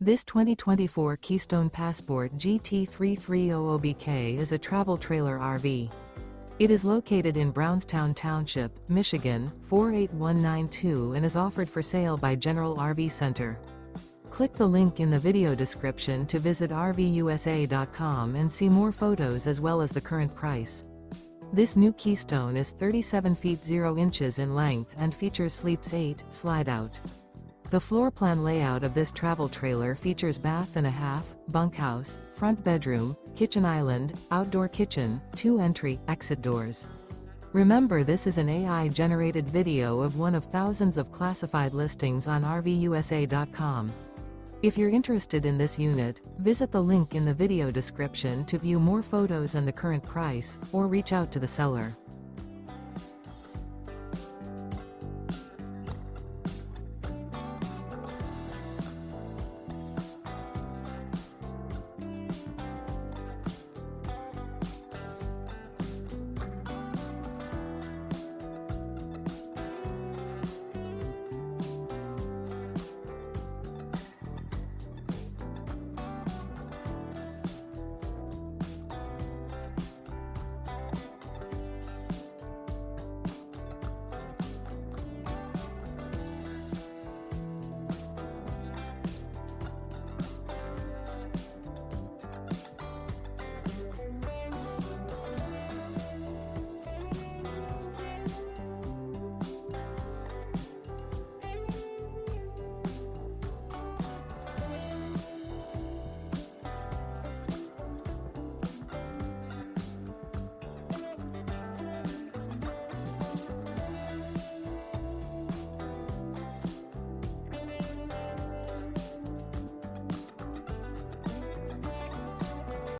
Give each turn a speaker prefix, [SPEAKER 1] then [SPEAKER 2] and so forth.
[SPEAKER 1] This 2024 Keystone Passport GT 3300BK is a travel trailer RV. It is located in Brownstown Township, Michigan, 48192 and is offered for sale by General RV Center. Click the link in the video description to visit RVUSA.com and see more photos as well as the current price. This new Keystone is 37 feet 0 inches in length and features Sleeps 8 Slideout. The floor plan layout of this travel trailer features bath and a half, bunkhouse, front bedroom, kitchen island, outdoor kitchen, 2 entry/exit doors. Remember, this is an AI-generated video of one of thousands of classified listings on RVUSA.com. If you're interested in this unit, visit the link in the video description to view more photos and the current price, or reach out to the seller.